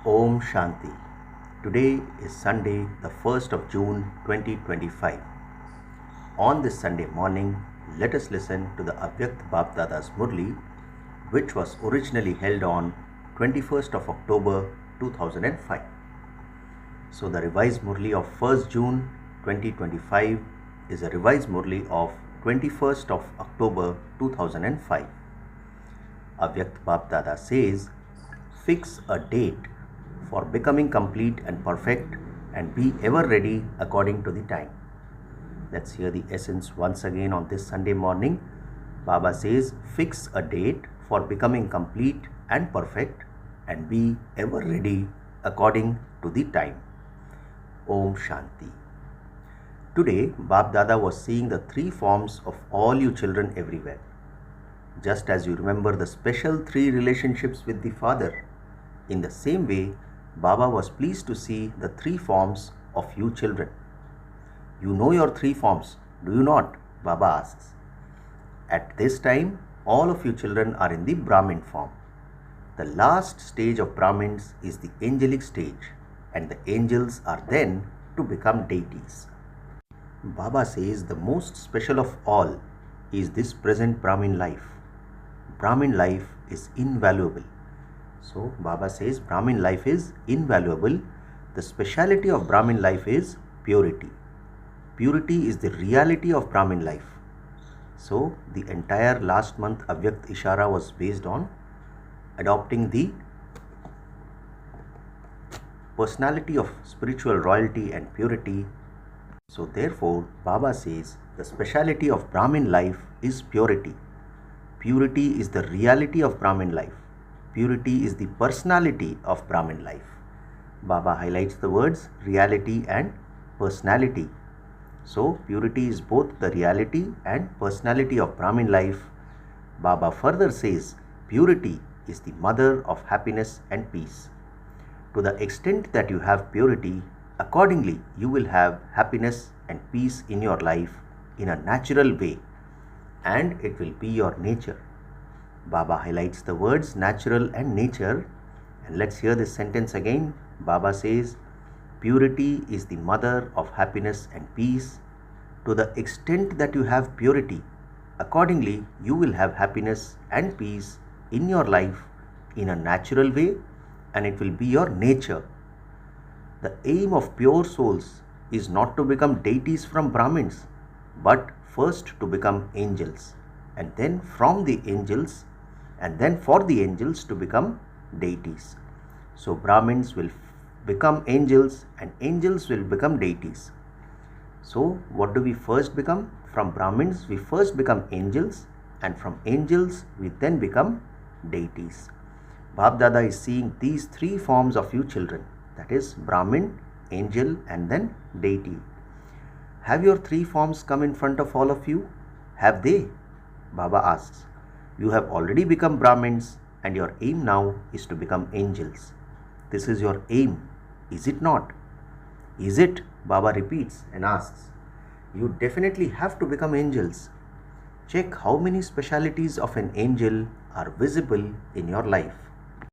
Om Shanti. Today is Sunday, the 1st of June 2025. On this Sunday morning, let us listen to the Avyakta Bapdada's Murli, which was originally held on 21st of October 2005. So the revised Murli of 1st June 2025 is a revised Murli of 21st of October 2005. Avyakta Bapdada says, fix a date for becoming complete and perfect and be ever ready according to the time. Let's hear the essence once again on this Sunday morning. Baba says, fix a date for becoming complete and perfect and be ever ready according to the time. Om Shanti. Today, Bap Dada was seeing the three forms of all you children everywhere. Just as you remember the special three relationships with the Father, in the same way, Baba was pleased to see the three forms of you children. You know your three forms, do you not? Baba asks. At this time, all of you children are in the Brahmin form. The last stage of Brahmins is the angelic stage, and the angels are then to become deities. Baba says the most special of all is this present Brahmin life. Brahmin life is invaluable. So Baba says Brahmin life is invaluable. The speciality of Brahmin life is purity. Purity is the reality of Brahmin life. So the entire last month Avyakt Ishara was based on adopting the personality of spiritual royalty and purity. So therefore Baba says the speciality of Brahmin life is purity. Purity is the reality of Brahmin life. Purity is the personality of Brahmin life. Baba highlights the words reality and personality. So purity is both the reality and personality of Brahmin life. Baba further says purity is the mother of happiness and peace. To the extent that you have purity, accordingly you will have happiness and peace in your life in a natural way, and it will be your nature. Baba highlights the words natural and nature, and let's hear this sentence again. Baba says, purity is the mother of happiness and peace. To the extent that you have purity, accordingly you will have happiness and peace in your life in a natural way, and it will be your nature. The aim of pure souls is not to become deities from Brahmins, but first to become angels, and then from the angels, and then for the angels to become deities. So Brahmins will become angels and angels will become deities. So what do we first become? From Brahmins we first become angels, and from angels we then become deities. Bap Dada is seeing these three forms of you children, that is Brahmin, angel and then deity. Have your three forms come in front of all of you? Have they? Baba asks. You have already become Brahmins and your aim now is to become angels. This is your aim, is it not? Is it? Baba repeats and asks. You definitely have to become angels. Check how many specialities of an angel are visible in your life.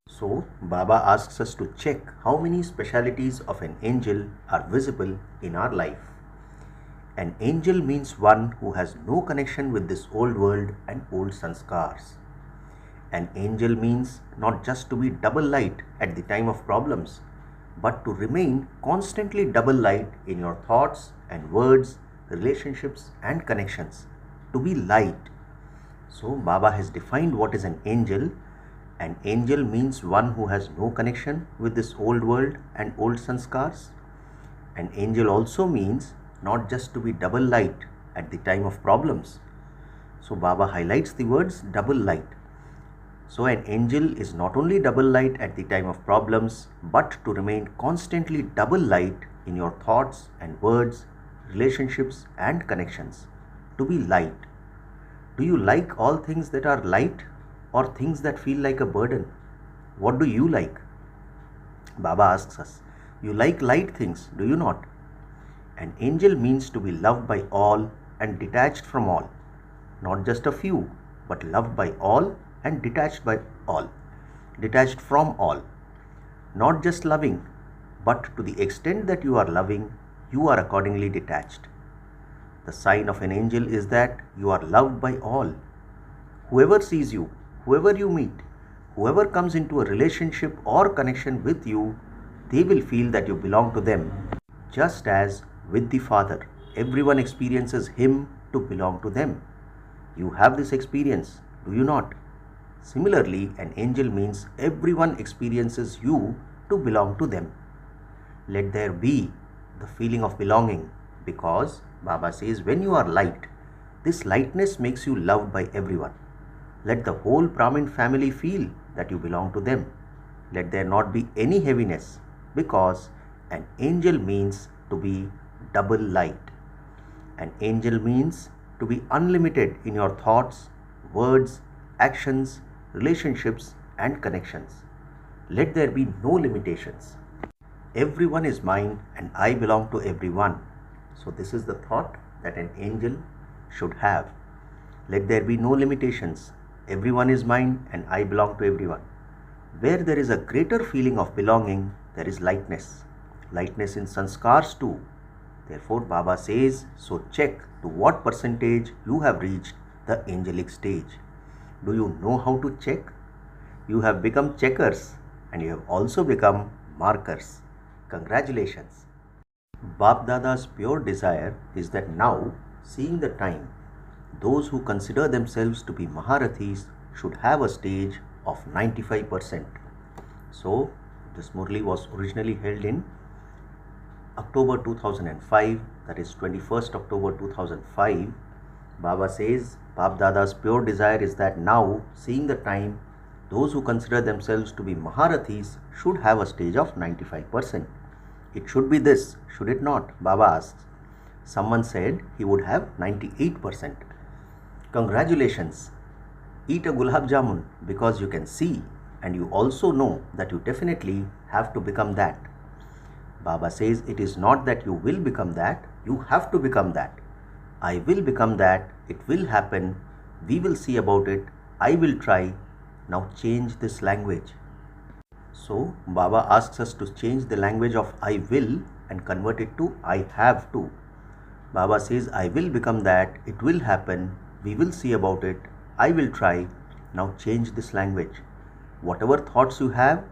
So Baba asks us to check how many specialities of an angel are visible in our life. An angel means one who has no connection with this old world and old sanskars. An angel means not just to be double light at the time of problems, but to remain constantly double light in your thoughts and words, relationships and connections. To be light. So Baba has defined what is an angel. An angel means one who has no connection with this old world and old sanskars. An angel also means not just to be double light at the time of problems. So Baba highlights the words double light. So an angel is not only double light at the time of problems, but to remain constantly double light in your thoughts and words, relationships and connections. To be light. Do you like all things that are light or things that feel like a burden? What do you like? Baba asks us. You like light things, do you not? An angel means to be loved by all and detached from all. Not just a few, but loved by all and detached by all. Detached from all. not just loving, but to the extent that you are loving, you are accordingly detached. The sign of an angel is that you are loved by all. Whoever sees you, whoever you meet, whoever comes into a relationship or connection with you, they will feel that you belong to them. Just as with the Father, everyone experiences Him to belong to them. You have this experience, do you not? Similarly, an angel means everyone experiences you to belong to them. Let there be the feeling of belonging, because Baba says when you are light, this lightness makes you loved by everyone. Let the whole Brahmin family feel that you belong to them. Let there not be any heaviness, because an angel means to be double light. An angel means to be unlimited in your thoughts, words, actions, relationships and connections. Let there be no limitations. Everyone is mine and I belong to everyone. So this is the thought that an angel should have. Let there be no limitations. Everyone is mine and I belong to everyone. Where there is a greater feeling of belonging, there is lightness. Lightness in sanskars too. Therefore, Baba says, so check to what percentage you have reached the angelic stage. Do you know how to check? You have become checkers and you have also become markers. Congratulations. Bap Dada's pure desire is that now, seeing the time, those who consider themselves to be Maharathis should have a stage of 95%. So, this Murli was originally held in October 2005, that is 21st October 2005. Baba says, Bap Dada's pure desire is that now, seeing the time, those who consider themselves to be Maharathis should have a stage of 95%. It should be this, should it not? Baba asks. Someone said he would have 98%. Congratulations. Eat a gulab jamun because you can see and you also know that you definitely have to become that. Baba says it is not that you will become that, you have to become that. I will become that, it will happen, we will see about it, I will try. Now change this language. So Baba asks us to change the language of I will and convert it to I have to. Baba says I will become that, it will happen, we will see about it, I will try. Now change this language. Whatever thoughts you have,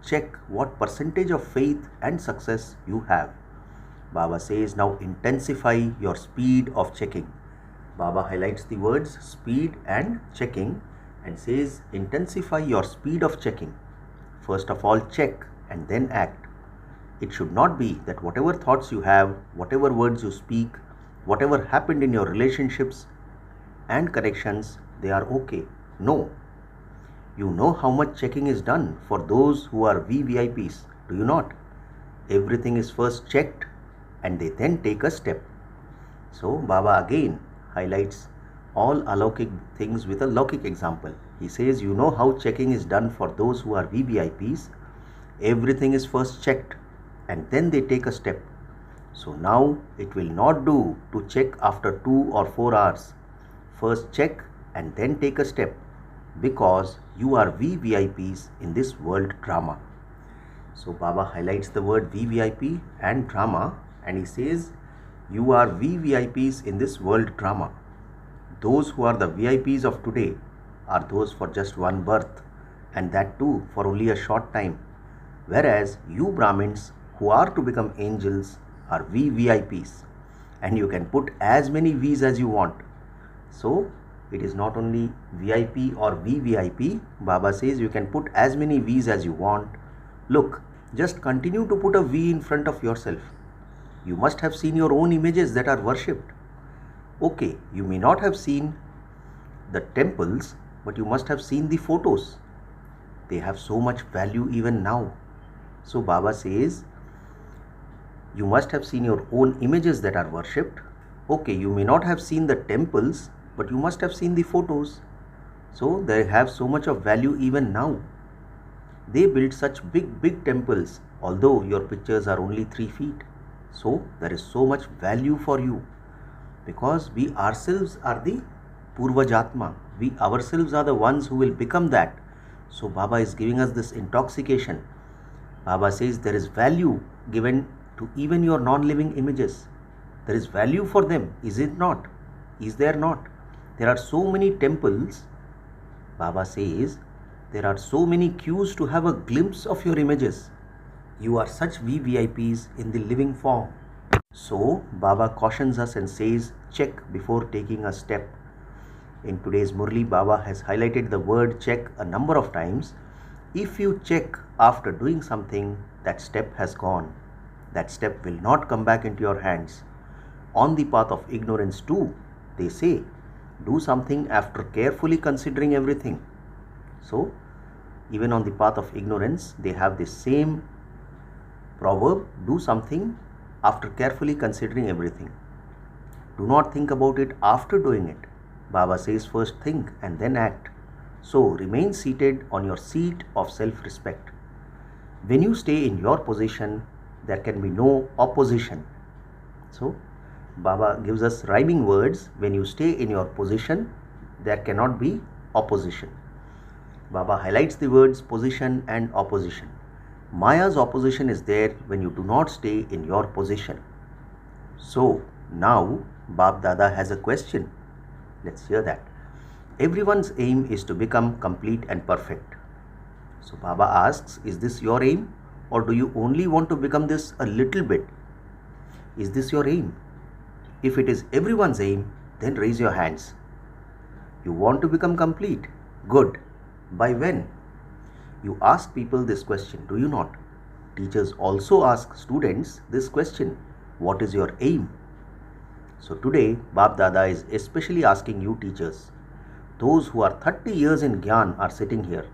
check what percentage of faith and success you have. Baba says now intensify your speed of checking. Baba highlights the words speed and checking and says intensify your speed of checking. First of all check and then act. It should not be that whatever thoughts you have, whatever words you speak, whatever happened in your relationships and connections, they are okay. No. You know how much checking is done for those who are VVIPs, do you not? Everything is first checked and they then take a step. So Baba again highlights all alaukic things with a laukic example. He says, you know how checking is done for those who are VVIPs. Everything is first checked and then they take a step. So now it will not do to check after 2 or 4 hours. First check and then take a step, because you are VVIPs in this world drama. So Baba highlights the word VVIP and drama and he says, you are VVIPs in this world drama. Those who are the VIPs of today are those for just one birth, and that too for only a short time. Whereas you Brahmins who are to become angels are VVIPs, and you can put as many V's as you want. So it is not only VIP or VVIP. Baba says you can put as many V's as you want. Look, just continue to put a V in front of yourself. You must have seen your own images that are worshipped. Okay, you may not have seen the temples, but you must have seen the photos. They have so much value even now. So Baba says, you must have seen your own images that are worshipped. Okay, you may not have seen the temples, but you must have seen the photos. So they have so much of value even now. They built such big temples, although your pictures are only 3 feet. So there is so much value for you, because we ourselves are the Purvajatma. We ourselves are the ones who will become that. So Baba is giving us this intoxication. Baba says there is value given to even your non-living images. There is value for them, is it not? Is there not? There are so many temples. Baba says there are so many queues to have a glimpse of your images. You are such VVIPs in the living form. So Baba cautions us and says, check before taking a step. In today's Murli, Baba has highlighted the word check a number of times. If you check after doing something, that step has gone. That step will not come back into your hands. On the path of ignorance too, they say, do something after carefully considering everything. So, even on the path of ignorance, they have the same proverb, do something after carefully considering everything. Do not think about it after doing it. Baba says first think and then act. So remain seated on your seat of self-respect. When you stay in your position, there can be no opposition. So Baba gives us rhyming words. When you stay in your position, there cannot be opposition. Baba highlights the words position and opposition. Maya's opposition is there when you do not stay in your position. So now Bab Dada has a question. Let's hear that. Everyone's aim is to become complete and perfect. So Baba asks, is this your aim, or do you only want to become this a little bit? Is this your aim? If it is everyone's aim, then raise your hands. You want to become complete? Good. By when? You ask people this question, do you not? Teachers also ask students this question. What is your aim? So today, Bab Dada is especially asking you teachers. Those who are 30 years in Gyan are sitting here.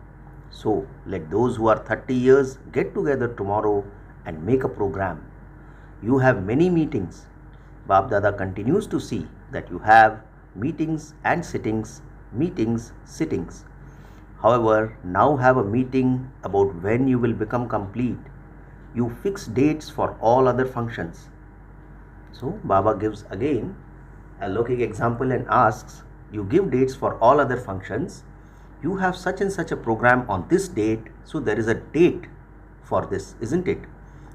So let those who are 30 years get together tomorrow and make a program. You have many meetings. Bab Dada continues to see that you have meetings and sittings, meetings, sittings. However, now have a meeting about when you will become complete. You fix dates for all other functions. So Baba gives again a looking example and asks, you give dates for all other functions. You have such and such a program on this date, so there is a date for this, isn't it?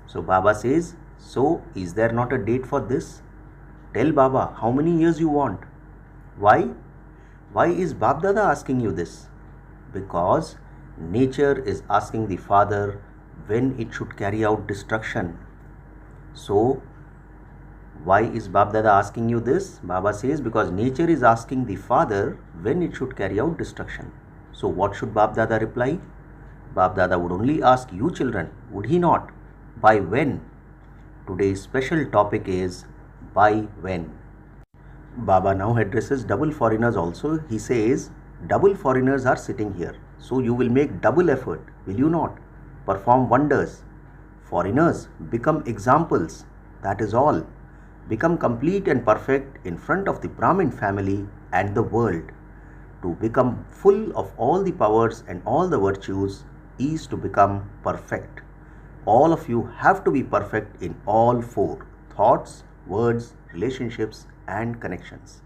So Baba says, so is there not a date for this? Tell Baba how many years you want. Why? Why is Bab Dada asking you this? Because nature is asking the Father when it should carry out destruction. So why is Bab Dada asking you this? Baba says because nature is asking the Father when it should carry out destruction. So what should Bab Dada reply? Bab Dada would only ask you children, would he not? By when? Today's special topic is by when. Baba now addresses double foreigners also. He says, double foreigners are sitting here. So you will make double effort, will you not? Perform wonders. Foreigners, become examples. That is all. Become complete and perfect in front of the Brahmin family and the world. To become full of all the powers and all the virtues is to become perfect. All of you have to be perfect in all four: thoughts, words, relationships and connections.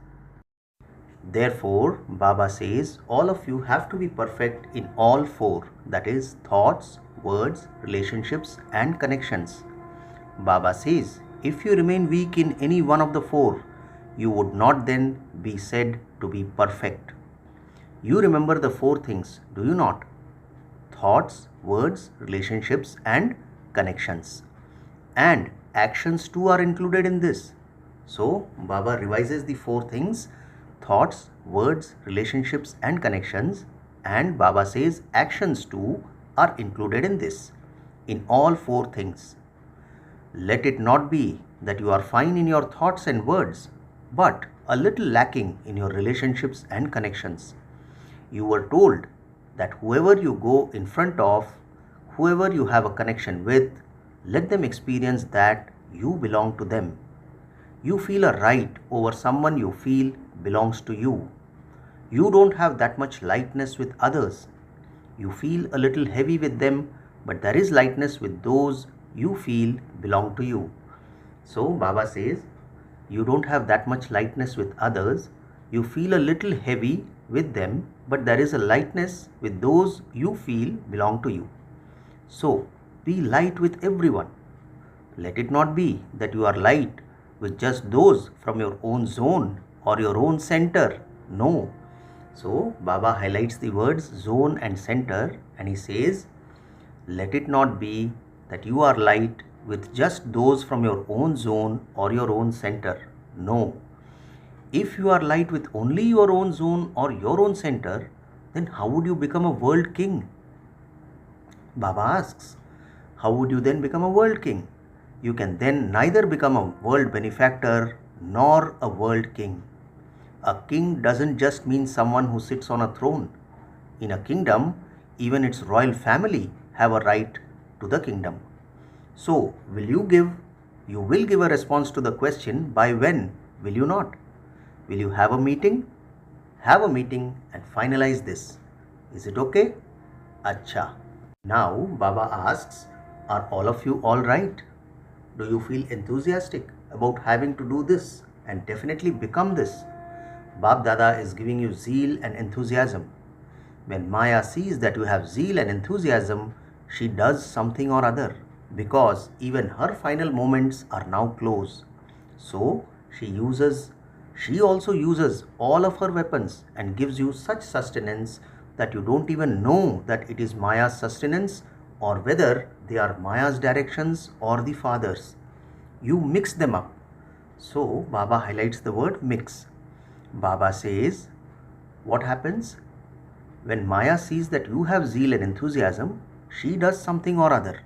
Therefore, Baba says all of you have to be perfect in all four, that is thoughts, words, relationships and connections. Baba says, if you remain weak in any one of the four, you would not then be said to be perfect. You remember the four things, do you not? Thoughts, words, relationships and connections. And actions too are included in this. So, Baba revises the four things: thoughts, words, relationships and connections, and Baba says actions too are included in this, in all four things. Let it not be that you are fine in your thoughts and words, but a little lacking in your relationships and connections. You were told that whoever you go in front of, whoever you have a connection with, let them experience that you belong to them. You feel a right over someone you feel belongs to you. You don't have that much lightness with others. You feel a little heavy with them, but there is lightness with those you feel belong to you. So Baba says, you don't have that much lightness with others. You feel a little heavy with them, but there is a lightness with those you feel belong to you. So be light with everyone. Let it not be that you are light with just those from your own zone or your own center. No. So Baba highlights the words zone and center, and he says, let it not be that you are light with just those from your own zone or your own center. No. If you are light with only your own zone or your own center, then how would you become a world king? Baba asks, how would you then become a world king? You can then neither become a world benefactor nor a world king. A king doesn't just mean someone who sits on a throne. In a kingdom, even its royal family have a right to the kingdom. So, you will give a response to the question by when, will you not? Will you have a meeting? Have a meeting and finalize this. Is it okay? Acha. Now, Baba asks, are all of you all right? Do you feel enthusiastic about having to do this and definitely become this? Bab Dada is giving you zeal and enthusiasm. When Maya sees that you have zeal and enthusiasm, she does something or other, because even her final moments are now close. So she also uses all of her weapons and gives you such sustenance that you don't even know that it is Maya's sustenance or whether they are Maya's directions or the father's. You mix them up. So Baba highlights the word mix. Baba says, what happens? When Maya sees that you have zeal and enthusiasm, she does something or other,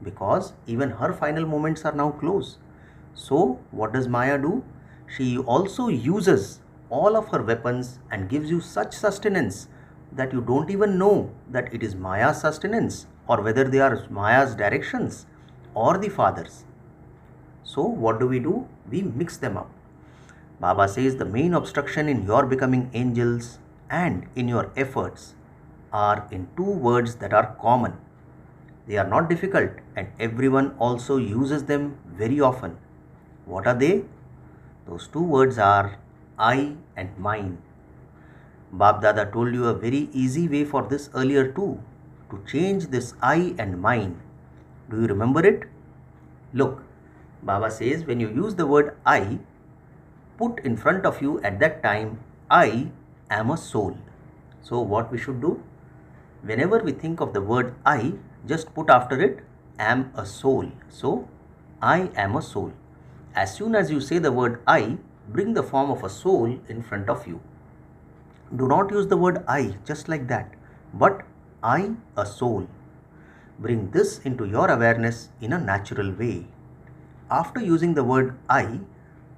because even her final moments are now close. So what does Maya do? She also uses all of her weapons and gives you such sustenance that you don't even know that it is Maya's sustenance or whether they are Maya's directions or the father's. So what do? We mix them up. Baba says the main obstruction in your becoming angels and in your efforts are in two words that are common. They are not difficult and everyone also uses them very often. What are they? Those two words are I and mine. Bab Dada told you a very easy way for this earlier too, to change this I and mine. Do you remember it? Look, Baba says when you use the word I, put in front of you at that time, I am a soul. So what we should do? Whenever we think of the word I, just put after it, am a soul. So, I am a soul. As soon as you say the word I, bring the form of a soul in front of you. Do not use the word I just like that, but I, a soul. Bring this into your awareness in a natural way. After using the word I,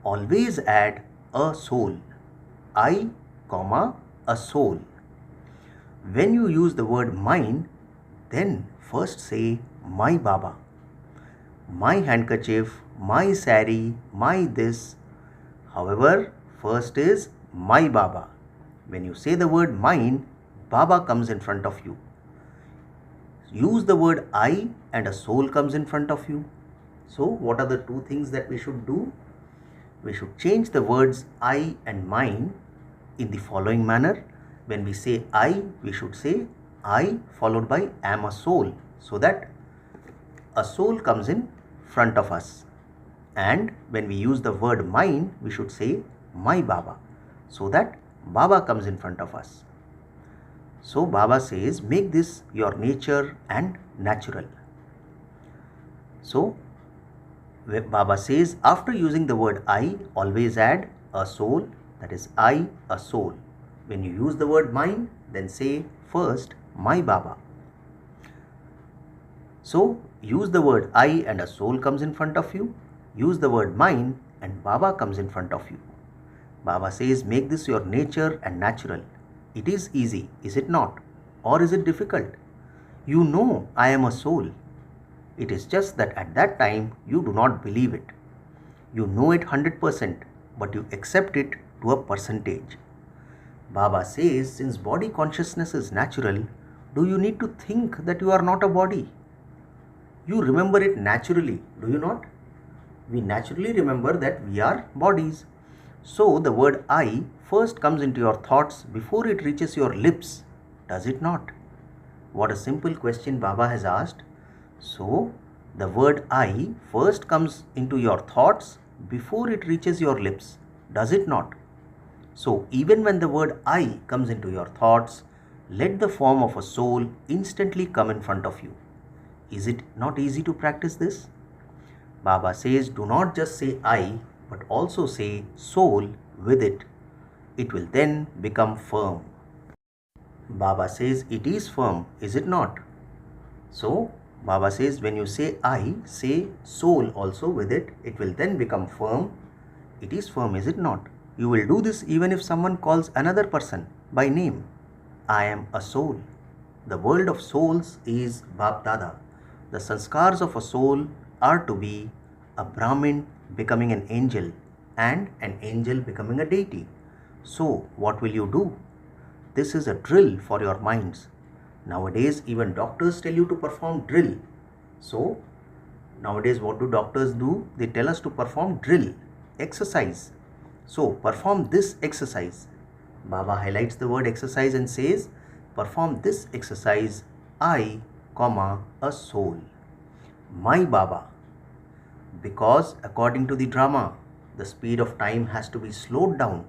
always add a soul. I, comma, a soul. When you use the word mine, then first say my Baba. My handkerchief, my sari, my this. However, first is my Baba. When you say the word mine, Baba comes in front of you. Use the word I and a soul comes in front of you. So what are the two things that we should do? We should change the words I and mine in the following manner. When we say I, we should say I followed by am a soul, so that a soul comes in front of us. And when we use the word mine, we should say my Baba, so that Baba comes in front of us. So Baba says, make this your nature and natural. So Baba says, after using the word I, always add a soul, that is I, a soul. When you use the word mine, then say first my Baba. So use the word I and a soul comes in front of you. Use the word mine and Baba comes in front of you. Baba says, make this your nature and natural. It is easy, is it not? Or is it difficult? You know I am a soul. It is just that at that time you do not believe it. You know it 100%, but you accept it to a percentage. Baba says, since body consciousness is natural, do you need to think that you are not a body? You remember it naturally, do you not? We naturally remember that we are bodies. So the word I first comes into your thoughts before it reaches your lips, does it not? What a simple question Baba has asked. So, the word I first comes into your thoughts before it reaches your lips, does it not? So, even when the word I comes into your thoughts, let the form of a soul instantly come in front of you. Is it not easy to practice this? Baba says, do not just say I, but also say soul with it. It will then become firm. Baba says, it is firm, is it not? So, Baba says, when you say I, say soul also with it. It will then become firm. It is firm, is it not? You will do this even if someone calls another person by name. I am a soul. The world of souls is Bap Dada. The sanskars of a soul are to be a Brahmin becoming an angel and an angel becoming a deity. So, what will you do? This is a drill for your minds. Nowadays, even doctors tell you to perform drill. So, nowadays, what do doctors do? They tell us to perform drill, exercise. So, perform this exercise. Baba highlights the word exercise and says, perform this exercise, I, a soul. My Baba. Because according to the drama, the speed of time has to be slowed down.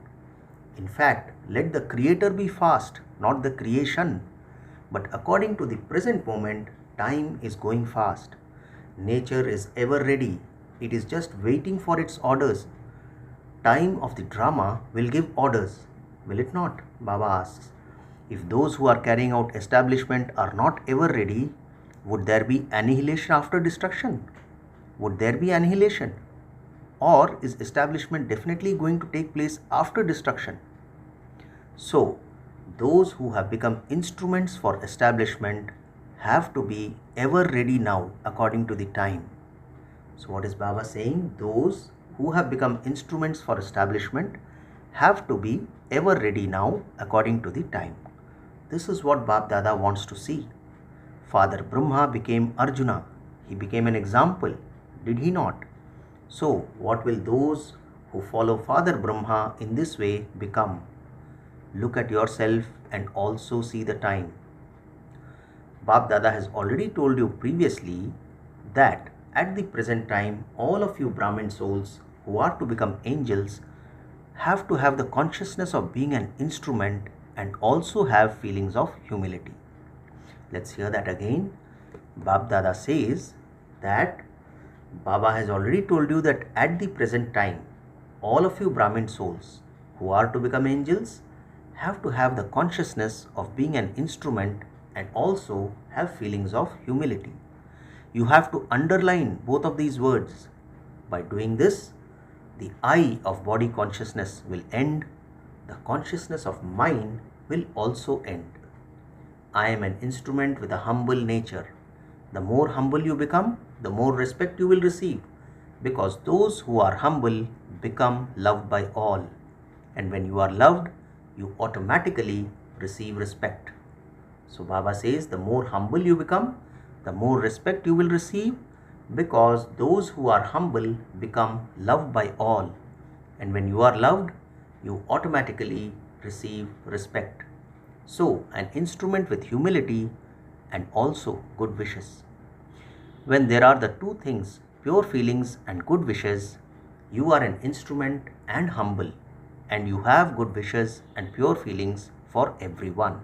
In fact, let the creator be fast, not the creation. But according to the present moment, time is going fast. Nature is ever ready. It is just waiting for its orders. Time of the drama will give orders, will it not? Baba asks. If those who are carrying out establishment are not ever ready, would there be annihilation after destruction? Would there be annihilation? Or is establishment definitely going to take place after destruction? So, those who have become instruments for establishment have to be ever ready now according to the time. So, what is Baba saying? Those who have become instruments for establishment have to be ever ready now according to the time. This is what Bap Dada wants to see. Father Brahma became Arjuna. He became an example, did he not? So, what will those who follow Father Brahma in this way become? Look at yourself and also see the time. Bap Dada has already told you previously that at the present time, all of you Brahmin souls who are to become angels have to have the consciousness of being an instrument and also have feelings of humility. Let's hear that again. Bap Dada says that Baba has already told you that at the present time, all of you Brahmin souls who are to become angels have to have the consciousness of being an instrument and also have feelings of humility. You have to underline both of these words. By doing this, the I of body consciousness will end, the consciousness of mind will also end. I am an instrument with a humble nature. The more humble you become, the more respect you will receive, because those who are humble become loved by all. And when you are loved, you automatically receive respect. So Baba says the more humble you become, the more respect you will receive, because those who are humble become loved by all. And when you are loved, you automatically receive respect. So, an instrument with humility and also good wishes. When there are the two things, pure feelings and good wishes, you are an instrument and humble, and you have good wishes and pure feelings for everyone.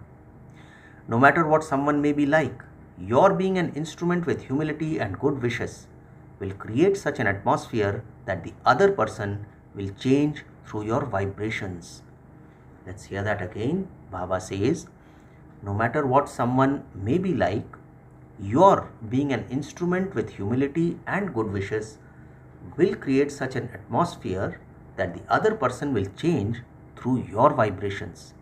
No matter what someone may be like, your being an instrument with humility and good wishes will create such an atmosphere that the other person will change through your vibrations. Let's hear that again. Baba says, no matter what someone may be like, your being an instrument with humility and good wishes will create such an atmosphere that the other person will change through your vibrations.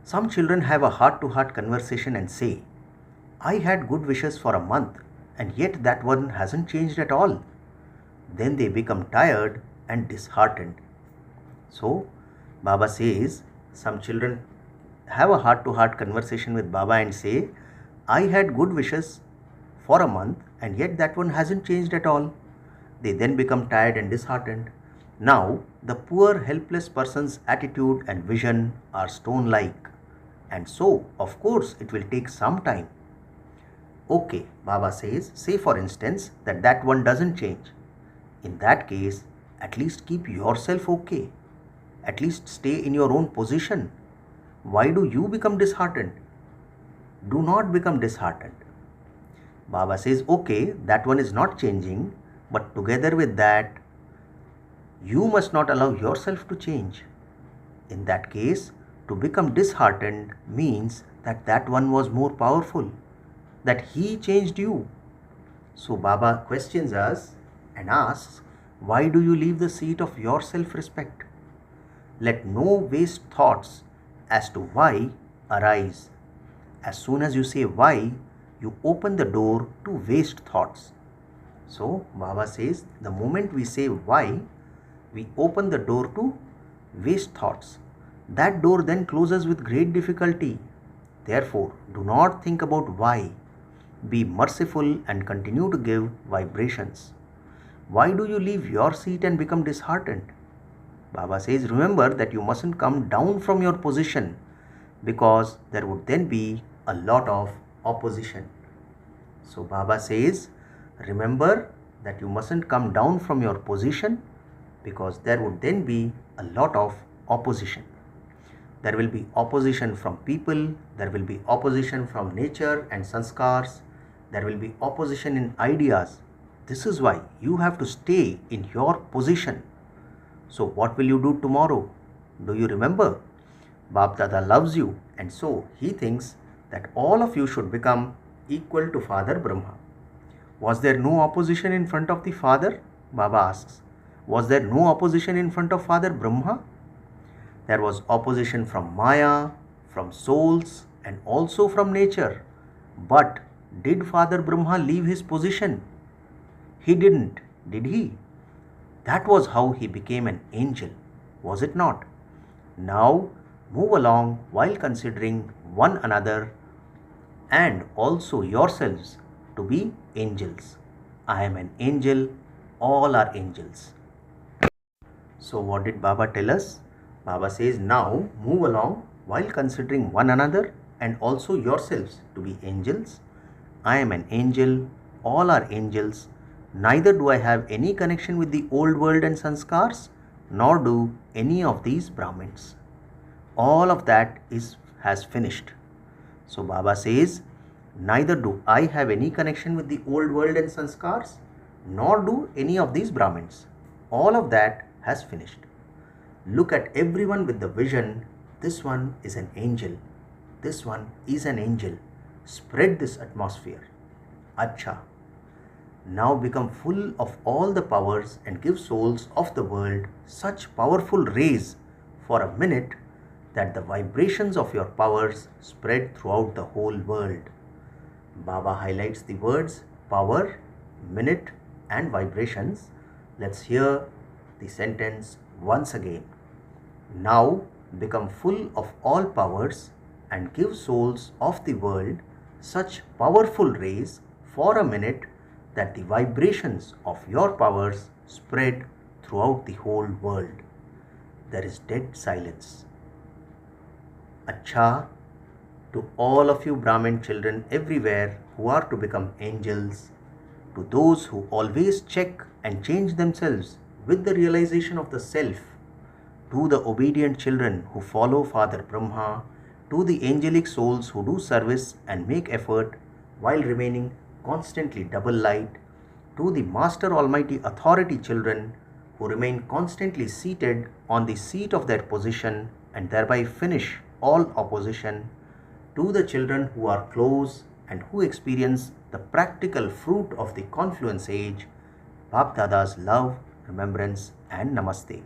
Some children have a heart-to-heart conversation and say, I had good wishes for a month and yet that one hasn't changed at all. Then they become tired and disheartened. So, Baba says, some children have a heart-to-heart conversation with Baba and say, I had good wishes for a month and yet that one hasn't changed at all. They then become tired and disheartened. Now, the poor helpless person's attitude and vision are stone-like. And so, of course, it will take some time. Okay, Baba says, say for instance that one doesn't change. In that case, at least keep yourself okay. At least stay in your own position. Why do you become disheartened? Do not become disheartened. Baba says, okay, that one is not changing, but together with that, you must not allow yourself to change. In that case, to become disheartened means that one was more powerful, that he changed you. So Baba questions us and asks, why do you leave the seat of your self-respect? Let no waste thoughts as to why arise. As soon as you say why, you open the door to waste thoughts. So Baba says, the moment we say why, we open the door to waste thoughts. That door then closes with great difficulty. Therefore, do not think about why. Be merciful and continue to give vibrations. Why do you leave your seat and become disheartened? Baba says, remember that you mustn't come down from your position, because there would then be a lot of opposition. So Baba says, remember that you mustn't come down from your position, because there would then be a lot of opposition. There will be opposition from people, there will be opposition from nature and sanskars, there will be opposition in ideas. This is why you have to stay in your position. So what will you do tomorrow? Do you remember? Bap Dada loves you, and so he thinks that all of you should become equal to Father Brahma. Was there no opposition in front of the Father? Baba asks. Was there no opposition in front of Father Brahma? There was opposition from Maya, from souls, and also from nature. But did Father Brahma leave his position? He didn't, did he? That was how he became an angel, was it not? Now move along while considering one another and also yourselves to be angels. I am an angel, all are angels. So what did Baba tell us? Baba says, now move along while considering one another and also yourselves to be angels. I am an angel, all are angels. Neither do I have any connection with the old world and sanskars, nor do any of these Brahmins. All of that has finished. So Baba says, neither do I have any connection with the old world and sanskars, nor do any of these Brahmins. All of that has finished. Look at everyone with the vision, this one is an angel, this one is an angel. Spread this atmosphere. Acha. Now become full of all the powers and give souls of the world such powerful rays for a minute that the vibrations of your powers spread throughout the whole world. Baba highlights the words power, minute and vibrations. Let's hear the sentence once again. Now become full of all powers and give souls of the world such powerful rays for a minute that the vibrations of your powers spread throughout the whole world. There is dead silence. Acha, to all of you Brahmin children everywhere who are to become angels, to those who always check and change themselves with the realization of the self, to the obedient children who follow Father Brahma, to the angelic souls who do service and make effort while remaining constantly double light, to the Master Almighty Authority children who remain constantly seated on the seat of their position and thereby finish all opposition, to the children who are close and who experience the practical fruit of the confluence age, Bap Dada's love, remembrance and namaste.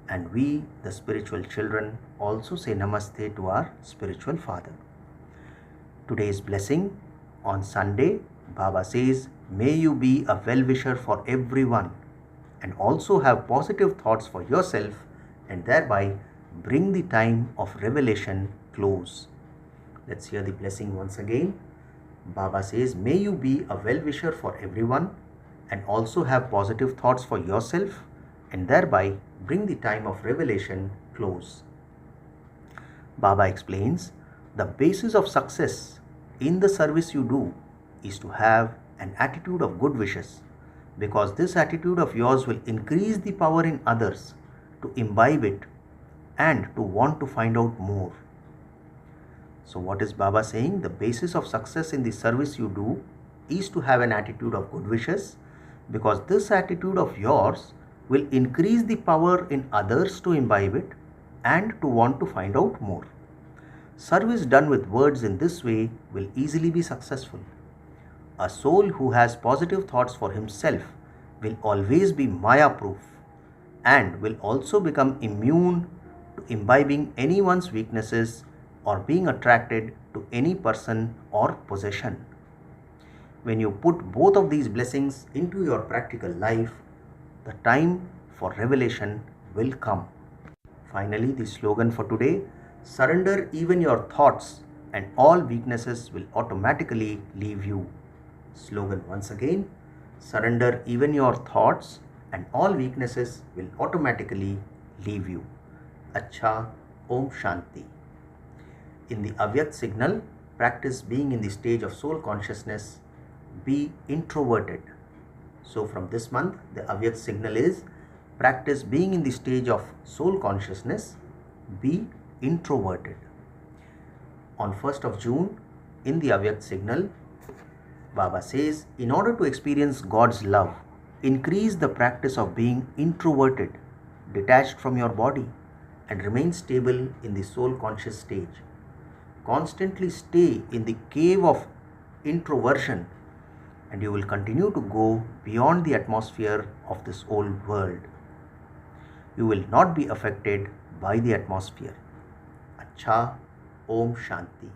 And we, the spiritual children, also say namaste to our spiritual father. Today's blessing on Sunday, Baba says, may you be a well-wisher for everyone and also have positive thoughts for yourself and thereby bring the time of revelation close. Let's hear the blessing once again. Baba says, may you be a well-wisher for everyone and also have positive thoughts for yourself and thereby bring the time of revelation close. Baba explains, the basis of success in the service you do is to have an attitude of good wishes, because this attitude of yours will increase the power in others to imbibe it and to want to find out more. So what is Baba saying? The basis of success in the service you do is to have an attitude of good wishes, because this attitude of yours will increase the power in others to imbibe it and to want to find out more. Service done with words in this way will easily be successful. A soul who has positive thoughts for himself will always be Maya proof and will also become immune to imbibing anyone's weaknesses or being attracted to any person or possession. When you put both of these blessings into your practical life, the time for revelation will come. Finally, the slogan for today: surrender even your thoughts and all weaknesses will automatically leave you. Slogan once again: surrender even your thoughts and all weaknesses will automatically leave you. Acha, Om Shanti. In the avyakta signal, practice being in the stage of soul consciousness. Be introverted. So from this month, the avyakta signal is practice being in the stage of soul consciousness. Be introverted. On 1st of June, in the avyakta signal, Baba says, in order to experience God's love, increase the practice of being introverted, detached from your body, and remain stable in the soul conscious stage. Constantly stay in the cave of introversion, and you will continue to go beyond the atmosphere of this old world. You will not be affected by the atmosphere. Acha, Om Shanti.